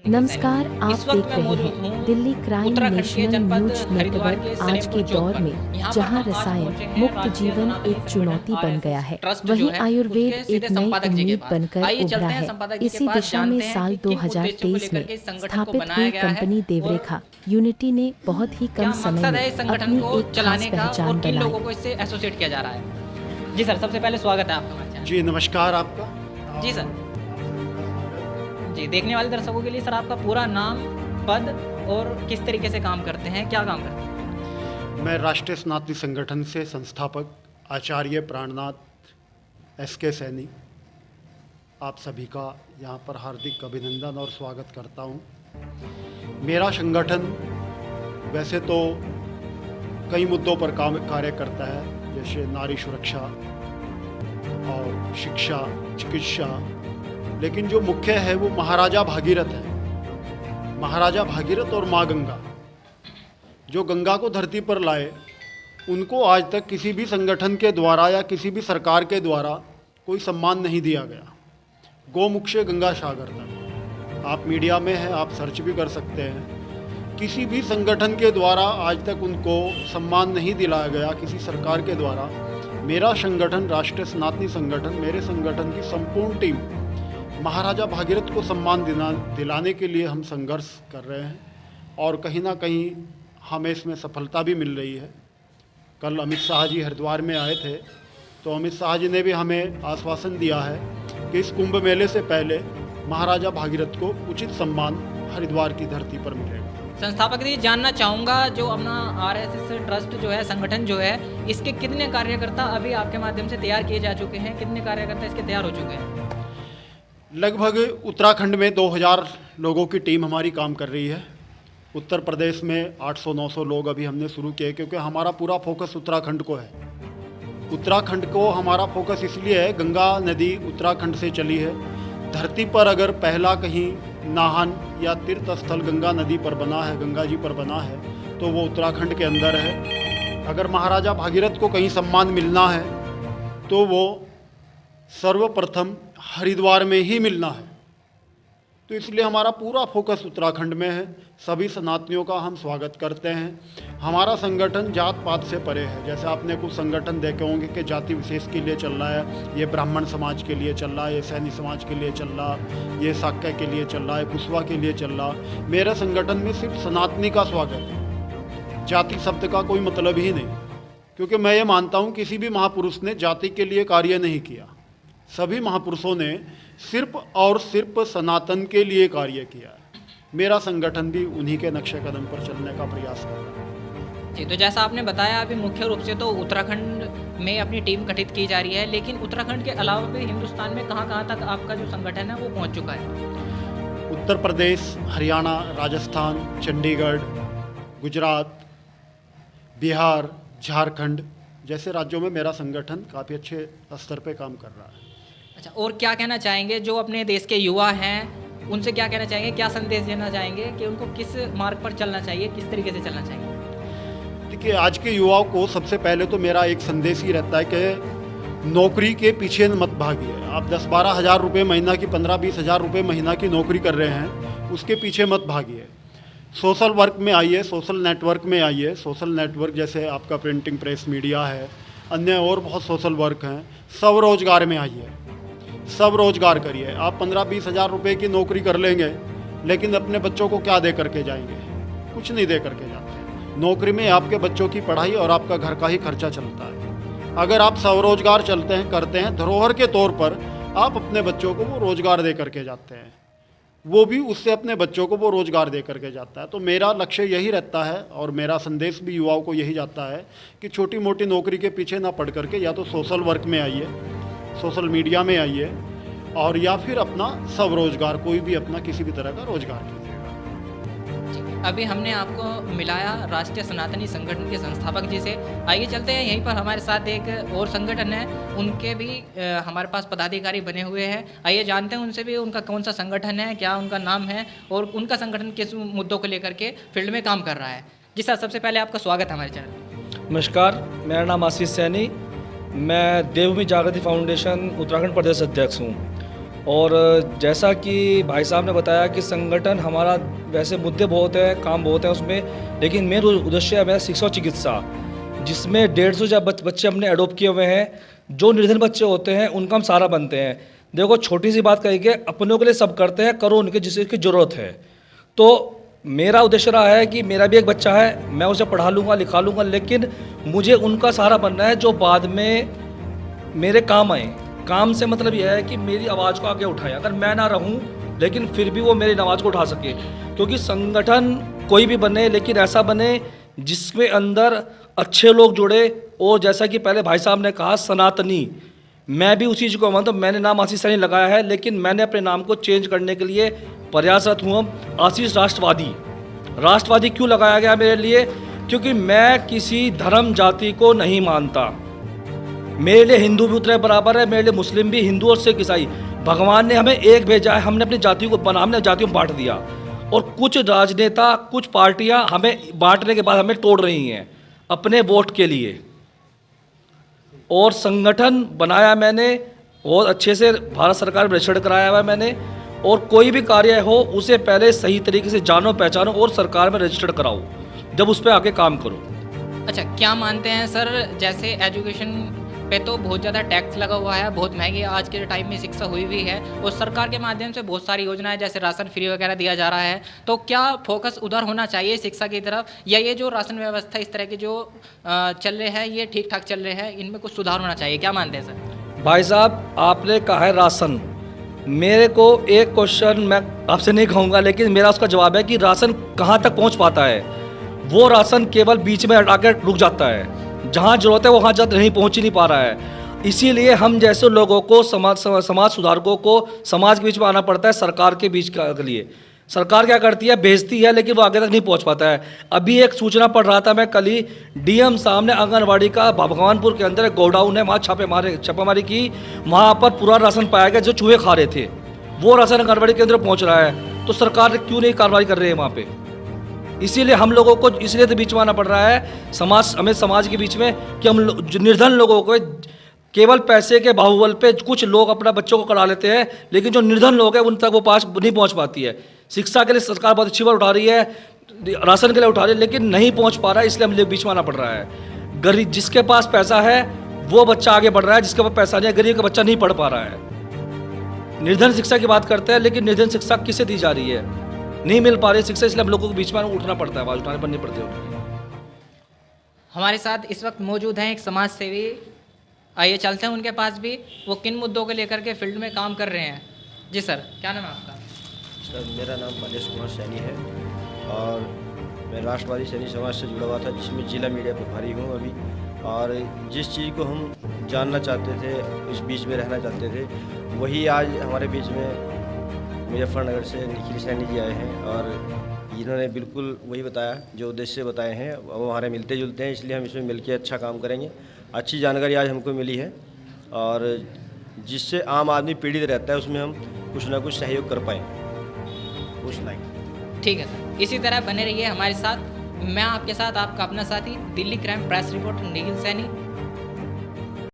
नमस्कार, आप इस वक्त देख मैं रहे मौजूद हैं हूँ दिल्ली क्राइम उत्तराखंड के नेशनल जनपद न्यूज हरिद्वार के नेटवर्क आज सलेमपुर के चौक दौर पर। में, यहाँ पर जहां हम आज रसायन पहुँचे हैं मुक्त राष्ट्रीय जीवन सनातनी एक संगठन चुनौती बन गया आरएसएस है, ट्रस्ट जो वहीं है आयुर्वेद उसके सीधे एक नई संपादक जी के उम्मीद पास। बनकर आइए उभरा चलते हैं है। संपादक जी के इसी पास, दिशा में जानते हैं साल कि किन उद्देश्यों को 2023 लेकर में के इस संगठन को स्थापित बनाया हुई गया है कंपनी और देवरेखा यूनिटी ने बहुत ही कम क्या समय मकसद में है इस संगठन अपनी को एक खास चलाने का पहचान और किन बनाई। लोगों को इससे एसोसिएट किया जा रहा है। जी सर, सबसे पहले स्वागत है आपका हमारे चैनल। जी नमस्कार आपका। जी सर। जी, देखने वाले दर्शकों के लिए सर आपका पूरा नाम, पद और किस तरीके से काम करते हैं, क्या काम करते हैं? मैं राष्ट्रीय सनातनी संगठन से संस्थापक आचार्य प्राणनाथ एसके सैनी आप सभी का यहाँ पर हार्दिक अभिनंदन और स्वागत करता हूँ। मेरा संगठन वैसे तो कई मुद्दों पर काम कार्य करता है, जैसे नारी सुरक्षा और शिक्षा, चिकित्सा, लेकिन जो मुख्य है वो महाराजा भागीरथ है। महाराजा भागीरथ और माँ गंगा जो गंगा को धरती पर लाए, उनको आज तक किसी भी संगठन के द्वारा या किसी भी सरकार के द्वारा कोई सम्मान नहीं दिया गया। गोमुख से गंगा सागर तक, आप मीडिया में हैं, आप सर्च भी कर सकते हैं। किसी भी संगठन के द्वारा आज तक उनको सम्मान नहीं दिलाया गया, किसी सरकार के द्वारा। मेरा संगठन राष्ट्रीय सनातनी संगठन, मेरे संगठन की संपूर्ण टीम महाराजा भागीरथ को सम्मान दिलाने के लिए हम संघर्ष कर रहे हैं और कहीं ना कहीं हमें इसमें सफलता भी मिल रही है। कल अमित शाह जी हरिद्वार में आए थे, तो अमित शाह जी ने भी हमें आश्वासन दिया है कि इस कुंभ मेले से पहले महाराजा भागीरथ को उचित सम्मान हरिद्वार की धरती पर मिलेगा। संस्थापक जी, जानना चाहूँगा जो अपना आरएसएस ट्रस्ट जो है, संगठन जो है, इसके कितने कार्यकर्ता अभी आपके माध्यम से तैयार किए जा चुके हैं, कितने कार्यकर्ता इसके तैयार हो चुके हैं? लगभग उत्तराखंड में 2000 लोगों की टीम हमारी काम कर रही है। उत्तर प्रदेश में 800-900 लोग अभी हमने शुरू किए, क्योंकि हमारा पूरा फोकस उत्तराखंड को है। उत्तराखंड को हमारा फोकस इसलिए है, गंगा नदी उत्तराखंड से चली है। धरती पर अगर पहला कहीं नाहन या तीर्थ स्थल गंगा नदी पर बना है, गंगा जी पर बना है, तो वो उत्तराखंड के अंदर है। अगर महाराजा भागीरथ को कहीं सम्मान मिलना है तो वो सर्वप्रथम हरिद्वार में ही मिलना है। तो इसलिए हमारा पूरा फोकस उत्तराखंड में है। सभी सनातनियों का हम स्वागत करते हैं। हमारा संगठन जात पात से परे है। जैसे आपने कुछ संगठन देखे होंगे कि जाति विशेष के लिए चल रहा है, ये ब्राह्मण समाज के लिए चल रहा है, ये सैनी समाज के लिए चल रहा, ये साक्य के लिए चल रहा है, कुशवा के लिए चल रहा। मेरे संगठन में सिर्फ सनातनी का स्वागत है, जाति शब्द का कोई मतलब ही नहीं, क्योंकि मैं ये मानता हूँ किसी भी महापुरुष ने जाति के लिए कार्य नहीं किया। सभी महापुरुषों ने सिर्फ और सिर्फ सनातन के लिए कार्य किया है। मेरा संगठन भी उन्हीं के नक्शे कदम पर चलने का प्रयास कर रहा है। जी, तो जैसा आपने बताया, अभी मुख्य रूप से तो उत्तराखंड में अपनी टीम गठित की जा रही है, लेकिन उत्तराखंड के अलावा भी हिंदुस्तान में कहाँ कहाँ तक आपका जो संगठन है वो पहुँच चुका है? उत्तर प्रदेश, हरियाणा, राजस्थान, चंडीगढ़, गुजरात, बिहार, झारखंड जैसे राज्यों में मेरा संगठन काफ़ी अच्छे स्तर पे काम कर रहा है। अच्छा, और क्या कहना चाहेंगे जो अपने देश के युवा हैं, उनसे क्या कहना चाहेंगे, क्या संदेश देना चाहेंगे कि उनको किस मार्ग पर चलना चाहिए, किस तरीके से चलना चाहिए? देखिए, आज के युवाओं को सबसे पहले तो मेरा एक संदेश ही रहता है कि नौकरी के पीछे मत भागिए। आप 10-12 हज़ार रुपये महीना की, 15-20 हज़ार रुपये महीना की नौकरी कर रहे हैं, उसके पीछे मत भागिए। सोशल वर्क में आइए, सोशल नेटवर्क में आइए। सोशल नेटवर्क जैसे आपका प्रिंटिंग प्रेस मीडिया है, अन्य और बहुत सोशल वर्क हैं। सब रोजगार में आइए, सब रोजगार करिए। आप 15-20 हज़ार रुपये की नौकरी कर लेंगे, लेकिन अपने बच्चों को क्या दे करके जाएंगे? कुछ नहीं दे करके जाते हैं। नौकरी में आपके बच्चों की पढ़ाई और आपका घर का ही खर्चा चलता है। अगर आप स्वरोजगार करते हैं, धरोहर के तौर पर आप अपने बच्चों को वो रोजगार दे करके जाते हैं, वो भी उससे अपने बच्चों को वो रोजगार दे करके जाता है। तो मेरा लक्ष्य यही रहता है और मेरा संदेश भी युवाओं को यही जाता है कि छोटी मोटी नौकरी के पीछे ना पड़ करके या तो सोशल वर्क में आइए, सोशल मीडिया में आइए, और या फिर अपना सब रोजगार, कोई भी अपना किसी भी तरह का रोजगार कीजिएगा। अभी हमने आपको मिलाया राष्ट्रीय सनातनी संगठन के संस्थापक जी से। आइए चलते हैं, यहीं पर हमारे साथ एक और संगठन है, उनके भी हमारे पास पदाधिकारी बने हुए हैं। आइए जानते हैं उनसे भी उनका कौन सा संगठन है, क्या उनका नाम है और उनका संगठन किस मुद्दों को लेकर के फील्ड में काम कर रहा है। जी सर, सबसे पहले आपका स्वागत है हमारे चैनल। नमस्कार, मेरा नाम आशीष सैनी, मैं देवभूमि जागृति फाउंडेशन उत्तराखंड प्रदेश अध्यक्ष हूँ। और जैसा कि भाई साहब ने बताया कि संगठन हमारा वैसे मुद्दे बहुत हैं, काम बहुत है उसमें, लेकिन मेन उद्देश्य है मेरा शिक्षा और चिकित्सा, जिसमें 150 बच्चे हमने अडोप्ट किए हुए हैं। जो निर्धन बच्चे होते हैं उनका हम सहारा बनते हैं। देखो छोटी सी बात कही कि अपनों के लिए सब करते हैं, करो उनके जिसकी ज़रूरत है। तो मेरा उद्देश्य रहा है कि मेरा भी एक बच्चा है, मैं उसे पढ़ा लूँगा लिखा लूँगा, लेकिन मुझे उनका सहारा बनना है जो बाद में मेरे काम आए। काम से मतलब यह है कि मेरी आवाज़ को आगे उठाए, अगर मैं ना रहूं लेकिन फिर भी वो मेरी आवाज़ को उठा सके। क्योंकि संगठन कोई भी बने, लेकिन ऐसा बने जिसमें अंदर अच्छे लोग जुड़े। और जैसा कि पहले भाई साहब ने कहा सनातनी, मैं भी उसी चीज़ को मानता हूं। मैंने नाम आशीष सैनी लगाया है, लेकिन मैंने अपने नाम को चेंज करने के लिए प्रयासरत हूँ। आशीष राष्ट्रवादी। राष्ट्रवादी क्यों लगाया गया मेरे लिए? क्योंकि मैं किसी धर्म जाति को नहीं मानता। मेरे लिए हिंदू भी उतने बराबर है, मेरे लिए मुस्लिम भी, हिंदू और सिख ईसाई। भगवान ने हमें एक भेजा है, हमने अपनी जाति को हमने जातियों में बांट दिया। और कुछ राजनेता, कुछ पार्टियां हमें बांटने के बाद हमें तोड़ रही हैं अपने वोट के लिए। और संगठन बनाया मैंने बहुत अच्छे से, भारत सरकार में रजिस्टर्ड कराया हुआ है मैंने। और कोई भी कार्य हो उसे पहले सही तरीके से जानो पहचानो और सरकार में रजिस्टर्ड कराओ, जब उस पर आके काम करो। अच्छा, क्या मानते हैं सर, जैसे एजुकेशन पे तो बहुत ज़्यादा टैक्स लगा हुआ है, बहुत महंगी आज के टाइम में शिक्षा हुई भी है, और सरकार के माध्यम से बहुत सारी योजनाएं जैसे राशन फ्री वगैरह दिया जा रहा है, तो क्या फोकस उधर होना चाहिए शिक्षा की तरफ, या ये जो राशन व्यवस्था इस तरह के जो चल रहे हैं ये ठीक ठाक चल रहे हैं, इनमें कुछ सुधार होना चाहिए? क्या मानते हैं सर? भाई साहब, आपने कहा है राशन, मेरे को एक क्वेश्चन मैं आपसे नहीं कहूँगा, लेकिन मेरा उसका जवाब है कि राशन कहाँ तक पहुँच पाता है? वो राशन केवल बीच में आकर रुक जाता है, जहाँ जरूरत है वहाँ जब नहीं पहुँच ही नहीं पा रहा है। इसीलिए हम जैसे लोगों को, समाज सुधारकों को समाज के बीच में आना पड़ता है सरकार के बीच के लिए। सरकार क्या करती है, भेजती है, लेकिन वो आगे तक नहीं पहुंच पाता है। अभी एक सूचना पढ़ रहा था मैं कल ही, डीएम साहब ने आंगनबाड़ी का भगवानपुर के अंदर एक गोडाउन है, वहाँ छापेमारी की, वहाँ पर पूरा राशन पाया गया जो चूहे खा रहे थे। वो राशन आंगनबाड़ी के अंदर पहुँच रहा है, तो सरकार क्यों नहीं कार्रवाई कर रही है वहाँ पर? इसीलिए हम लोगों को इसलिए तो बीच में आना पड़ रहा है, हमें समाज के बीच में, कि हम निर्धन लोगों को केवल पैसे के बाहुबल पे कुछ लोग अपना बच्चों को करा लेते हैं, लेकिन जो निर्धन लोग हैं उन तक वो पास नहीं पहुंच पाती है। शिक्षा के लिए सरकार बहुत अच्छी बात उठा रही है, राशन के लिए उठा रही है, लेकिन नहीं पहुंच पा रहा है, इसलिए हम लोग बीच में आना पड़ रहा है। गरीब जिसके पास पैसा है वो बच्चा आगे बढ़ रहा है, जिसके पास पैसा नहीं है, गरीब का बच्चा नहीं पढ़ पा रहा है। निर्धन शिक्षा की बात करते हैं, लेकिन निर्धन शिक्षा किसे दी जा रही है? नहीं मिल पा रही शिक्षा, इसलिए हम लोगों को बीच में उठना पड़ता है, आवाज़ उठाने पड़नी पड़ती है। हमारे साथ इस वक्त मौजूद हैं एक समाज सेवी, आइए चलते हैं उनके पास भी, वो किन मुद्दों को लेकर के फील्ड में काम कर रहे हैं। जी सर, क्या नाम है आपका? सर, मेरा नाम मलेश कुमार सैनी है और मैं राष्ट्रवादी सैनी समाज से जुड़ा हुआ था, जिसमें जिला मीडिया प्रभारी हूँ अभी। और जिस चीज़ को हम जानना चाहते थे, इस बीच में रहना चाहते थे, वही आज हमारे बीच में मुजफ्फरनगर से निखिल सैनी जी आए हैं, और इन्होंने बिल्कुल वही बताया जो उद्देश्य बताए हैं, वो हमारे मिलते जुलते हैं, इसलिए हम इसमें मिलकर अच्छा काम करेंगे। अच्छी जानकारी आज हमको मिली है, और जिससे आम आदमी पीड़ित रहता है उसमें हम कुछ ना कुछ सहयोग कर पाएँ उस लाइन। ठीक है सर, इसी तरह बने रहिए हमारे साथ। मैं आपके साथ आपका अपना साथी, Delhi crime press reporter Nikhil Saini.